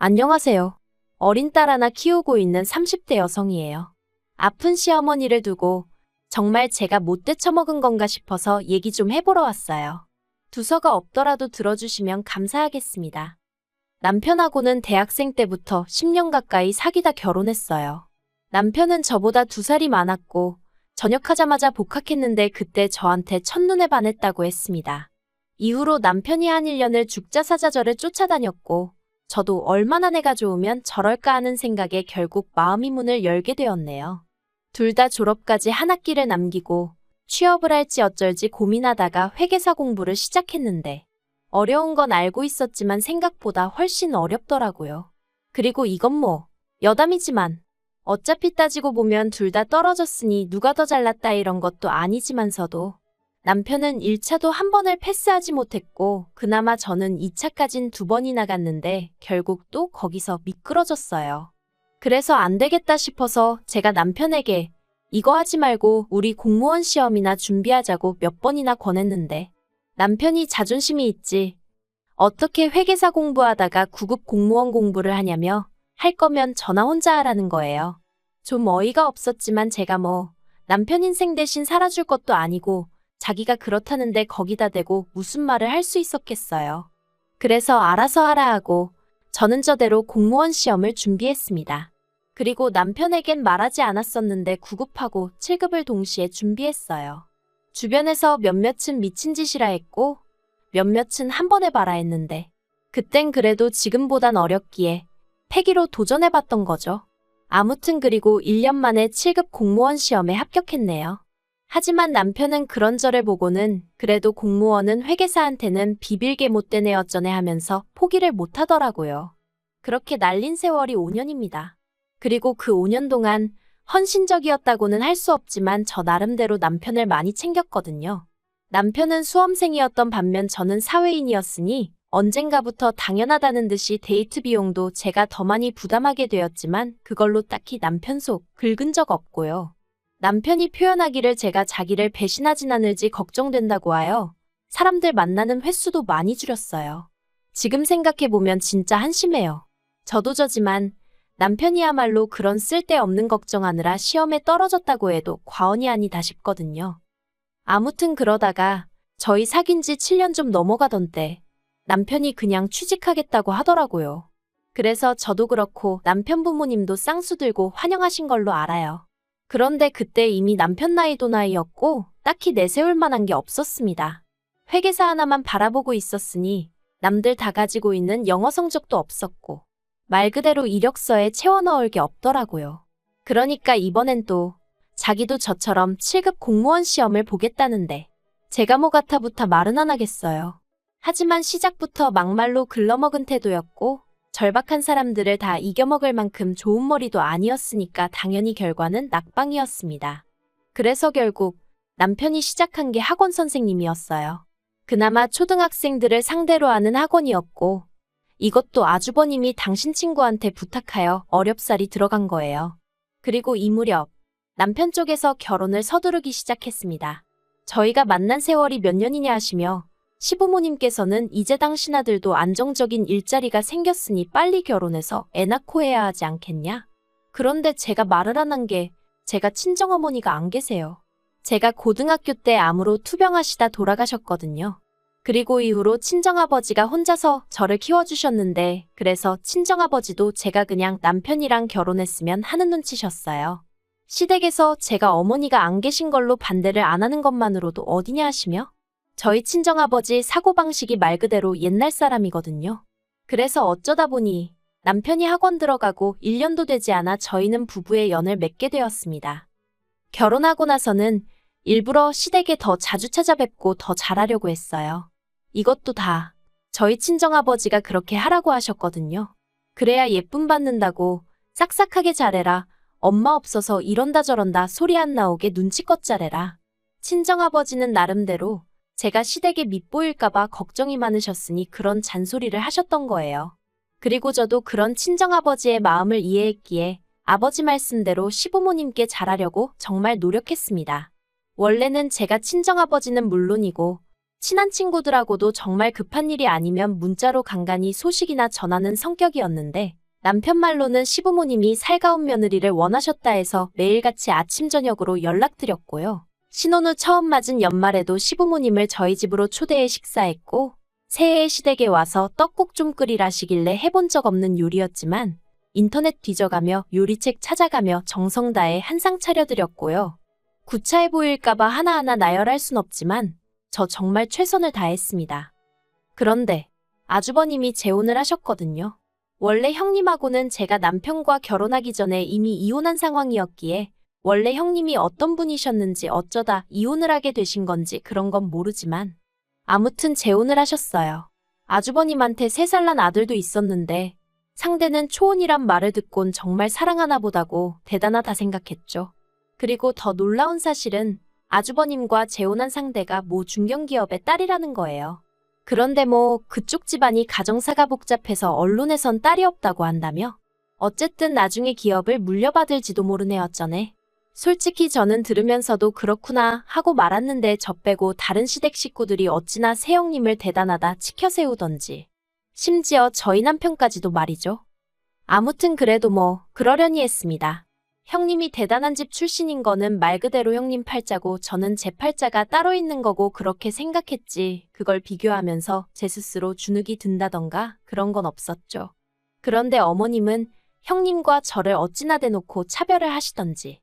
안녕하세요. 어린 딸 하나 키우고 있는 30대 여성이에요. 아픈 시어머니를 두고 정말 제가 못돼 처먹은 건가 싶어서 얘기 좀 해보러 왔어요. 두서가 없더라도 들어주시면 감사하겠습니다. 남편하고는 대학생 때부터 10년 가까이 사귀다 결혼했어요. 남편은 저보다 2살이 많았고 전역하자마자 복학했는데 그때 저한테 첫눈에 반했다고 했습니다. 이후로 남편이 한 1년을 죽자사자절을 쫓아다녔고 저도 얼마나 내가 좋으면 저럴까 하는 생각에 결국 마음이 문을 열게 되었네요. 둘 다 졸업까지 한 학기를 남기고 취업을 할지 어쩔지 고민하다가 회계사 공부를 시작했는데 어려운 건 알고 있었지만 생각보다 훨씬 어렵더라고요. 그리고 이건 뭐 여담이지만 어차피 따지고 보면 둘 다 떨어졌으니 누가 더 잘났다 이런 것도 아니지만서도 남편은 1차도 한 번을 패스하지 못했고 그나마 저는 2차까진 2번이나 갔는데 결국 또 거기서 미끄러졌어요. 그래서 안 되겠다 싶어서 제가 남편에게 이거 하지 말고 우리 공무원 시험이나 준비하자고 몇 번이나 권했는데 남편이 자존심이 있지. 어떻게 회계사 공부하다가 9급 공무원 공부를 하냐며 할 거면 전화 혼자 하라는 거예요. 좀 어이가 없었지만 제가 뭐 남편 인생 대신 살아줄 것도 아니고 자기가 그렇다는데 거기다 대고 무슨 말을 할 수 있었겠어요. 그래서 알아서 하라 하고 저는 저대로 공무원 시험을 준비했습니다. 그리고 남편에겐 말하지 않았었는데 9급하고 7급을 동시에 준비했어요. 주변에서 몇몇은 미친 짓이라 했고 몇몇은 한 번 해봐라 했는데 그땐 그래도 지금보단 어렵기에 패기로 도전해봤던 거죠. 아무튼 그리고 1년 만에 7급 공무원 시험에 합격했네요. 하지만 남편은 그런 저를 보고는 그래도 공무원은 회계사한테는 비빌게 못된 애 어쩌네 하면서 포기를 못하더라고요. 그렇게 날린 세월이 5년입니다. 그리고 그 5년 동안 헌신적이었다고는 할 수 없지만 저 나름대로 남편을 많이 챙겼거든요. 남편은 수험생이었던 반면 저는 사회인이었으니 언젠가부터 당연하다는 듯이 데이트 비용도 제가 더 많이 부담하게 되었지만 그걸로 딱히 남편 속 긁은 적 없고요. 남편이 표현하기를 제가 자기를 배신하진 않을지 걱정된다고 하여 사람들 만나는 횟수도 많이 줄였어요. 지금 생각해보면 진짜 한심해요. 저도 저지만 남편이야말로 그런 쓸데없는 걱정하느라 시험에 떨어졌다고 해도 과언이 아니다 싶거든요. 아무튼 그러다가 저희 사귄 지 7년 좀 넘어가던 때 남편이 그냥 취직하겠다고 하더라고요. 그래서 저도 그렇고 남편 부모님도 쌍수 들고 환영하신 걸로 알아요. 그런데 그때 이미 남편 나이도 나이였고 딱히 내세울 만한 게 없었습니다. 회계사 하나만 바라보고 있었으니 남들 다 가지고 있는 영어 성적도 없었고 말 그대로 이력서에 채워 넣을 게 없더라고요. 그러니까 이번엔 또 자기도 저처럼 7급 공무원 시험을 보겠다는데 제가 뭐 같아부터 말은 안 하겠어요. 하지만 시작부터 막말로 글러먹은 태도였고 절박한 사람들을 다 이겨먹을 만큼 좋은 머리도 아니었으니까 당연히 결과는 낙방이었습니다. 그래서 결국 남편이 시작한 게 학원 선생님이었어요. 그나마 초등학생들을 상대로 하는 학원이었고 이것도 아주버님이 당신 친구한테 부탁하여 어렵사리 들어간 거예요. 그리고 이 무렵 남편 쪽에서 결혼을 서두르기 시작했습니다. 저희가 만난 세월이 몇 년이냐 하시며 시부모님께서는 이제 당신 아들도 안정적인 일자리가 생겼으니 빨리 결혼해서 애 낳고 해야 하지 않겠냐? 그런데 제가 말을 안 한 게 제가 친정어머니가 안 계세요. 제가 고등학교 때 암으로 투병하시다 돌아가셨거든요. 그리고 이후로 친정아버지가 혼자서 저를 키워주셨는데 그래서 친정아버지도 제가 그냥 남편이랑 결혼했으면 하는 눈치셨어요. 시댁에서 제가 어머니가 안 계신 걸로 반대를 안 하는 것만으로도 어디냐 하시며 저희 친정아버지 사고방식이 말 그대로 옛날 사람이거든요. 그래서 어쩌다 보니 남편이 학원 들어가고 1년도 되지 않아 저희는 부부의 연을 맺게 되었습니다. 결혼하고 나서는 일부러 시댁에 더 자주 찾아뵙고 더 잘하려고 했어요. 이것도 다 저희 친정아버지가 그렇게 하라고 하셨거든요. 그래야 예쁨 받는다고 싹싹하게 잘해라. 엄마 없어서 이런다 저런다 소리 안 나오게 눈치껏 잘해라. 친정아버지는 나름대로 제가 시댁에 밉보일까봐 걱정이 많으셨으니 그런 잔소리를 하셨던 거예요. 그리고 저도 그런 친정아버지의 마음을 이해했기에 아버지 말씀대로 시부모님께 잘하려고 정말 노력했습니다. 원래는 제가 친정아버지는 물론이고 친한 친구들하고도 정말 급한 일이 아니면 문자로 간간히 소식이나 전하는 성격이었는데 남편 말로는 시부모님이 살가운 며느리를 원하셨다 해서 매일같이 아침 저녁으로 연락드렸고요. 신혼 후 처음 맞은 연말에도 시부모님을 저희 집으로 초대해 식사했고 새해에 시댁에 와서 떡국 좀 끓이라시길래 해본 적 없는 요리였지만 인터넷 뒤져가며 요리책 찾아가며 정성 다해 한상 차려드렸고요. 구차해 보일까봐 하나하나 나열할 순 없지만 저 정말 최선을 다했습니다. 그런데 아주버님이 재혼을 하셨거든요. 원래 형님하고는 제가 남편과 결혼하기 전에 이미 이혼한 상황이었기에 원래 형님이 어떤 분이셨는지 어쩌다 이혼을 하게 되신 건지 그런 건 모르지만 아무튼 재혼을 하셨어요. 아주버님한테 3살 난 아들도 있었는데 상대는 초혼이란 말을 듣곤 정말 사랑하나 보다고 대단하다 생각했죠. 그리고 더 놀라운 사실은 아주버님과 재혼한 상대가 모 중견기업의 딸이라는 거예요. 그런데 뭐 그쪽 집안이 가정사가 복잡해서 언론에선 딸이 없다고 한다며? 어쨌든 나중에 기업을 물려받을지도 모르네 어쩌네. 솔직히 저는 들으면서도 그렇구나 하고 말았는데 저 빼고 다른 시댁 식구들이 어찌나 새형님을 대단하다 치켜세우던지. 심지어 저희 남편까지도 말이죠. 아무튼 그래도 뭐 그러려니 했습니다. 형님이 대단한 집 출신인 거는 말 그대로 형님 팔자고 저는 제 팔자가 따로 있는 거고 그렇게 생각했지. 그걸 비교하면서 제 스스로 주눅이 든다던가 그런 건 없었죠. 그런데 어머님은 형님과 저를 어찌나 대놓고 차별을 하시던지.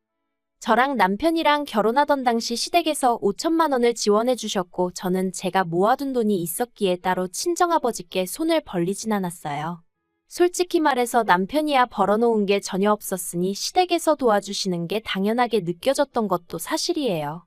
저랑 남편이랑 결혼하던 당시 시댁에서 5천만 원을 지원해 주셨고 저는 제가 모아둔 돈이 있었기에 따로 친정아버지께 손을 벌리진 않았어요. 솔직히 말해서 남편이야 벌어놓은 게 전혀 없었으니 시댁에서 도와주시는 게 당연하게 느껴졌던 것도 사실이에요.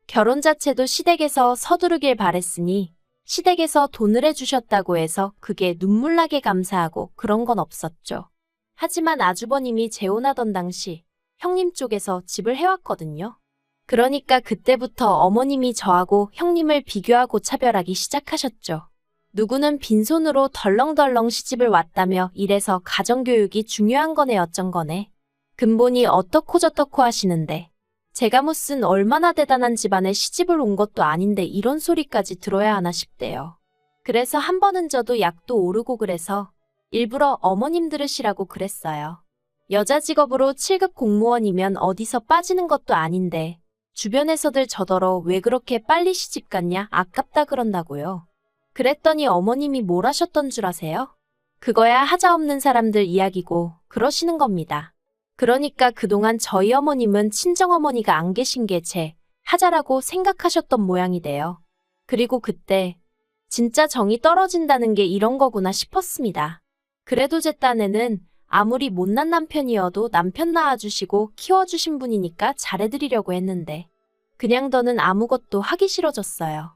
결혼 자체도 시댁에서 서두르길 바랬으니 시댁에서 돈을 해주셨다고 해서 그게 눈물나게 감사하고 그런 건 없었죠. 하지만 아주버님이 재혼하던 당시 형님 쪽에서 집을 해왔거든요. 그러니까 그때부터 어머님이 저하고 형님을 비교하고 차별하기 시작하셨죠. 누구는 빈손으로 덜렁덜렁 시집을 왔다며 이래서 가정교육이 중요한 거네 어쩐 거네. 근본이 어떻고 저떻고 하시는데 제가 무슨 얼마나 대단한 집안에 시집을 온 것도 아닌데 이런 소리까지 들어야 하나 싶대요. 그래서 한 번은 저도 약도 오르고 그래서 일부러 어머님 들으시라고 그랬어요. 여자 직업으로 7급 공무원이면 어디서 빠지는 것도 아닌데 주변에서들 저더러 왜 그렇게 빨리 시집 갔냐 아깝다 그런다고요. 그랬더니 어머님이 뭘 하셨던 줄 아세요? 그거야 하자 없는 사람들 이야기고 그러시는 겁니다. 그러니까 그동안 저희 어머님은 친정어머니가 안 계신 게 제 하자라고 생각하셨던 모양이 돼요. 그리고 그때 진짜 정이 떨어진다는 게 이런 거구나 싶었습니다. 그래도 제 딴에는 아무리 못난 남편이어도 남편 낳아주시고 키워주신 분이니까 잘해드리려고 했는데 그냥 더는 아무것도 하기 싫어졌어요.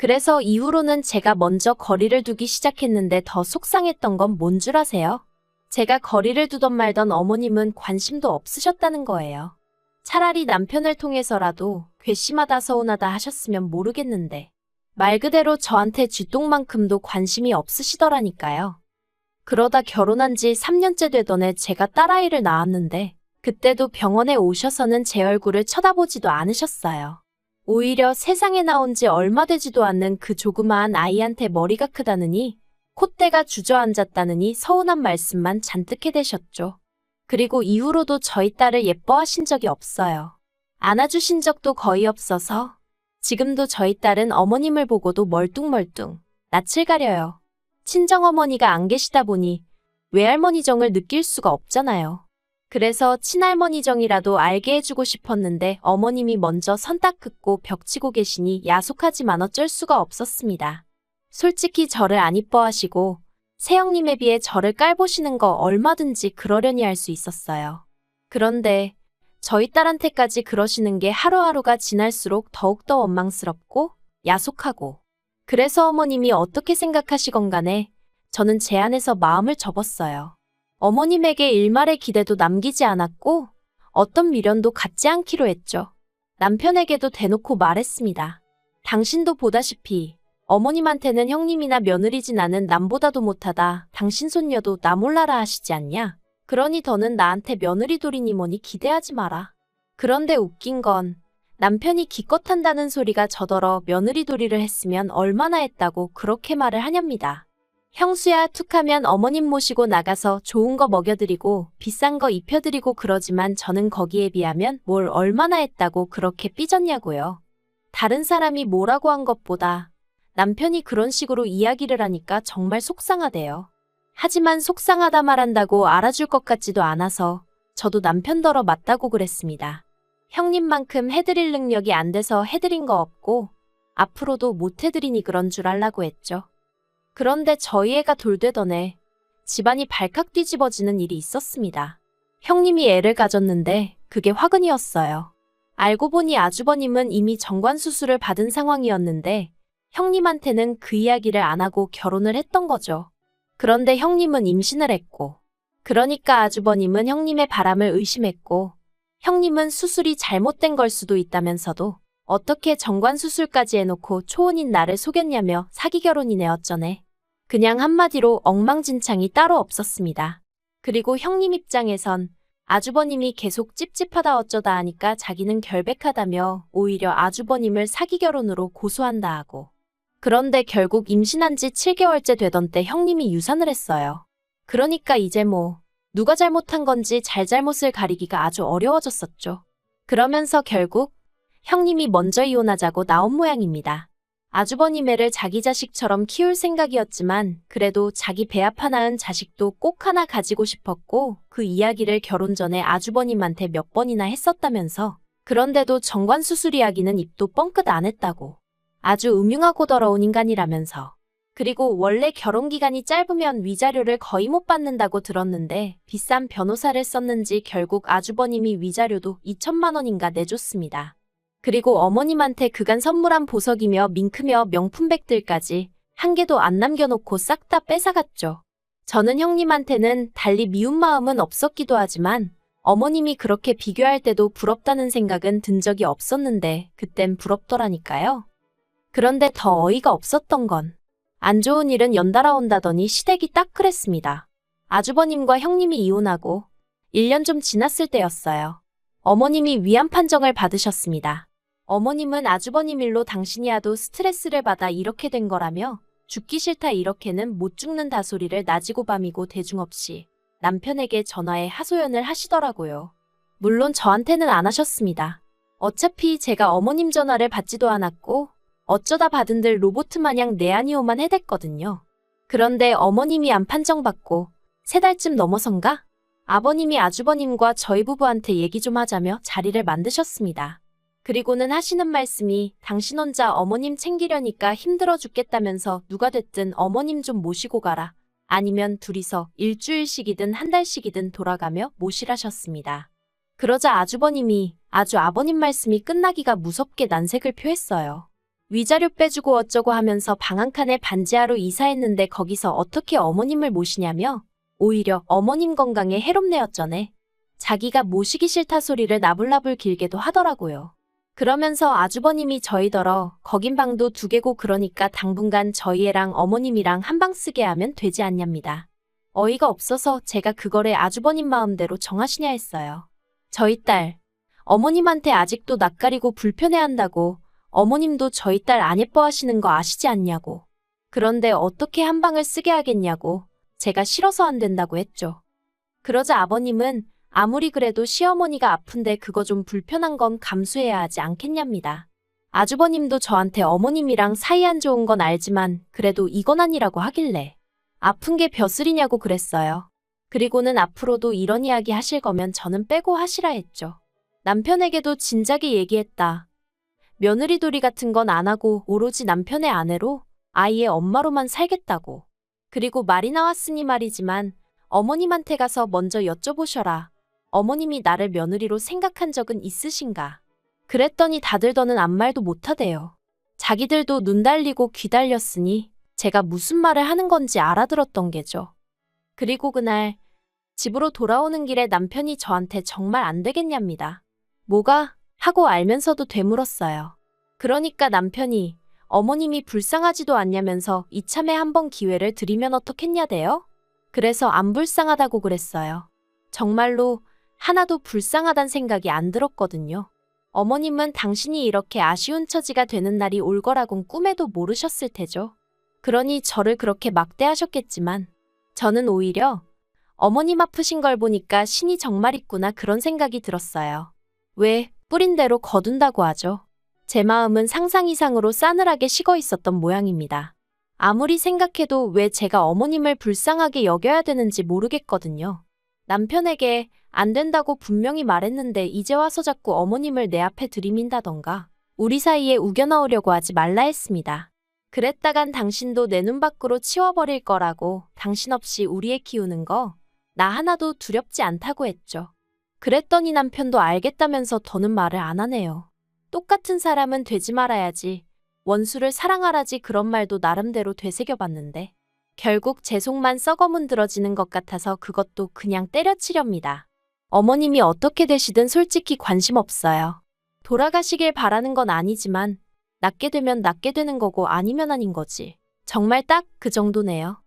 그래서 이후로는 제가 먼저 거리를 두기 시작했는데 더 속상했던 건 뭔 줄 아세요? 제가 거리를 두던 말던 어머님은 관심도 없으셨다는 거예요. 차라리 남편을 통해서라도 괘씸하다 서운하다 하셨으면 모르겠는데 말 그대로 저한테 쥐똥만큼도 관심이 없으시더라니까요. 그러다 결혼한 지 3년째 되던 해 제가 딸아이를 낳았는데 그때도 병원에 오셔서는 제 얼굴을 쳐다보지도 않으셨어요. 오히려 세상에 나온 지 얼마 되지도 않는 그 조그마한 아이한테 머리가 크다느니 콧대가 주저앉았다느니 서운한 말씀만 잔뜩 해대셨죠. 그리고 이후로도 저희 딸을 예뻐하신 적이 없어요. 안아주신 적도 거의 없어서 지금도 저희 딸은 어머님을 보고도 멀뚱멀뚱 낯을 가려요. 친정어머니가 안 계시다 보니 외할머니 정을 느낄 수가 없잖아요. 그래서 친할머니 정이라도 알게 해주고 싶었는데 어머님이 먼저 선 딱 긋고 벽치고 계시니 야속하지만 어쩔 수가 없었습니다. 솔직히 저를 안 이뻐하시고 새형님에 비해 저를 깔보시는 거 얼마든지 그러려니 할 수 있었어요. 그런데 저희 딸한테까지 그러시는 게 하루하루가 지날수록 더욱더 원망스럽고 야속하고 그래서 어머님이 어떻게 생각하시건 간에 저는 제 안에서 마음을 접었어요. 어머님에게 일말의 기대도 남기지 않았고 어떤 미련도 갖지 않기로 했죠. 남편에게도 대놓고 말했습니다. 당신도 보다시피 어머님한테는 형님이나 며느리진 않은 남보다도 못하다. 당신 손녀도 나 몰라라 하시지 않냐? 그러니 더는 나한테 며느리 돌이니 뭐니 기대하지 마라. 그런데 웃긴 건 남편이 기껏 한다는 소리가 저더러 며느리돌이를 했으면 얼마나 했다고 그렇게 말을 하렵니다. 형수야 툭하면 어머님 모시고 나가서 좋은 거 먹여드리고 비싼 거 입혀드리고 그러지만 저는 거기에 비하면 뭘 얼마나 했다고 그렇게 삐졌냐고요. 다른 사람이 뭐라고 한 것보다 남편이 그런 식으로 이야기를 하니까 정말 속상하대요. 하지만 속상하다 말한다고 알아줄 것 같지도 않아서 저도 남편더러 맞다고 그랬습니다. 형님만큼 해드릴 능력이 안 돼서 해드린 거 없고 앞으로도 못 해드리니 그런 줄 알라고 했죠. 그런데 저희 애가 돌되던 집안이 발칵 뒤집어지는 일이 있었습니다. 형님이 애를 가졌는데 그게 화근이었어요. 알고 보니 아주버님은 이미 정관수술을 받은 상황이었는데 형님한테는 그 이야기를 안 하고 결혼을 했던 거죠. 그런데 형님은 임신을 했고 그러니까 아주버님은 형님의 바람을 의심했고 형님은 수술이 잘못된 걸 수도 있다면서도 어떻게 정관수술까지 해놓고 초혼인 나를 속였냐며 사기 결혼이네 어쩌네. 그냥 한마디로 엉망진창이 따로 없었습니다. 그리고 형님 입장에선 아주버님이 계속 찝찝하다 어쩌다 하니까 자기는 결백하다며 오히려 아주버님을 사기 결혼으로 고소한다 하고. 그런데 결국 임신한 지 7개월째 되던 때 형님이 유산을 했어요. 그러니까 이제 누가 잘못한 건지 잘잘못을 가리기가 아주 어려워졌었죠. 그러면서 결국 형님이 먼저 이혼하자고 나온 모양입니다. 아주버님 애를 자기 자식처럼 키울 생각이었지만 그래도 자기 배아파 낳은 자식도 꼭 하나 가지고 싶었고 그 이야기를 결혼 전에 아주버님한테 몇 번이나 했었다면서 그런데도 정관수술 이야기는 입도 뻥끗 안 했다고. 아주 음흉하고 더러운 인간이라면서. 그리고 원래 결혼기간이 짧으면 위자료를 거의 못 받는다고 들었는데 비싼 변호사를 썼는지 결국 아주버님이 위자료도 2천만 원인가 내줬습니다. 그리고 어머님한테 그간 선물한 보석이며 밍크며 명품백들까지 한 개도 안 남겨놓고 싹 다 뺏어갔죠. 저는 형님한테는 달리 미운 마음은 없었기도 하지만 어머님이 그렇게 비교할 때도 부럽다는 생각은 든 적이 없었는데 그땐 부럽더라니까요. 그런데 더 어이가 없었던 건 안 좋은 일은 연달아 온다더니 시댁이 딱 그랬습니다. 아주버님과 형님이 이혼하고 1년 좀 지났을 때였어요. 어머님이 위암 판정을 받으셨습니다. 어머님은 아주버님 일로 당신이 하도 스트레스를 받아 이렇게 된 거라며 죽기 싫다 이렇게는 못 죽는다 소리를 낮이고 밤이고 대중 없이 남편에게 전화해 하소연을 하시더라고요. 물론 저한테는 안 하셨습니다. 어차피 제가 어머님 전화를 받지도 않았고 어쩌다 받은들 로봇 마냥 내아니오만 해댔거든요. 그런데 어머님이 암 판정받고 3달쯤 넘어선가? 아버님이 아주버님과 저희 부부한테 얘기 좀 하자며 자리를 만드셨습니다. 그리고는 하시는 말씀이 당신 혼자 어머님 챙기려니까 힘들어 죽겠다면서 누가 됐든 어머님 좀 모시고 가라. 아니면 둘이서 일주일씩이든 한 달씩이든 돌아가며 모시라셨습니다. 그러자 아주버님이 아주 아버님 말씀이 끝나기가 무섭게 난색을 표했어요. 위자료 빼주고 어쩌고 하면서 방 한 칸에 반지하로 이사했는데 거기서 어떻게 어머님을 모시냐며 오히려 어머님 건강에 해롭네 어쩌네. 자기가 모시기 싫다 소리를 나불나불 길게도 하더라고요. 그러면서 아주버님이 저희더러 거긴 방도 2개고 그러니까 당분간 저희 애랑 어머님이랑 한 방 쓰게 하면 되지 않냐입니다. 어이가 없어서 제가 그거를 아주버님 마음대로 정하시냐 했어요. 저희 딸, 어머님한테 아직도 낯가리고 불편해한다고 어머님도 저희 딸 안 예뻐하시는 거 아시지 않냐고. 그런데 어떻게 한 방을 쓰게 하겠냐고 제가 싫어서 안 된다고 했죠. 그러자 아버님은 아무리 그래도 시어머니가 아픈데 그거 좀 불편한 건 감수해야 하지 않겠냐입니다. 아주버님도 저한테 어머님이랑 사이 안 좋은 건 알지만 그래도 이건 아니라고 하길래 아픈 게 벼슬이냐고 그랬어요. 그리고는 앞으로도 이런 이야기 하실 거면 저는 빼고 하시라 했죠. 남편에게도 진작에 얘기했다. 며느리돌이 같은 건 안 하고 오로지 남편의 아내로 아이의 엄마로만 살겠다고. 그리고 말이 나왔으니 말이지만 어머님한테 가서 먼저 여쭤보셔라. 어머님이 나를 며느리로 생각한 적은 있으신가? 그랬더니 다들 더는 아무 말도 못하대요. 자기들도 눈 달리고 귀 달렸으니 제가 무슨 말을 하는 건지 알아들었던 게죠. 그리고 그날 집으로 돌아오는 길에 남편이 저한테 정말 안 되겠냐입니다. 뭐가? 하고 알면서도 되물었어요. 그러니까 남편이 어머님이 불쌍하지도 않냐면서 이참에 한번 기회를 드리면 어떻겠냐대요? 그래서 안 불쌍하다고 그랬어요. 정말로 하나도 불쌍하단 생각이 안 들었거든요. 어머님은 당신이 이렇게 아쉬운 처지가 되는 날이 올 거라곤 꿈에도 모르셨을 테죠. 그러니 저를 그렇게 막대하셨겠지만 저는 오히려 어머님 아프신 걸 보니까 신이 정말 있구나 그런 생각이 들었어요. 왜 뿌린 대로 거둔다고 하죠. 제 마음은 상상 이상으로 싸늘하게 식어 있었던 모양입니다. 아무리 생각해도 왜 제가 어머님을 불쌍하게 여겨야 되는지 모르겠거든요. 남편에게 안 된다고 분명히 말했는데 이제 와서 자꾸 어머님을 내 앞에 들이민다던가 우리 사이에 우겨넣으려고 하지 말라 했습니다. 그랬다간 당신도 내 눈 밖으로 치워버릴 거라고 당신 없이 우리 애 키우는 거 나 하나도 두렵지 않다고 했죠. 그랬더니 남편도 알겠다면서 더는 말을 안 하네요. 똑같은 사람은 되지 말아야지. 원수를 사랑하라지 그런 말도 나름대로 되새겨봤는데 결국 제 속만 썩어문드러지는 것 같아서 그것도 그냥 때려치렵니다. 어머님이 어떻게 되시든 솔직히 관심 없어요. 돌아가시길 바라는 건 아니지만 낫게 되면 낫게 되는 거고 아니면 아닌 거지. 정말 딱 그 정도네요.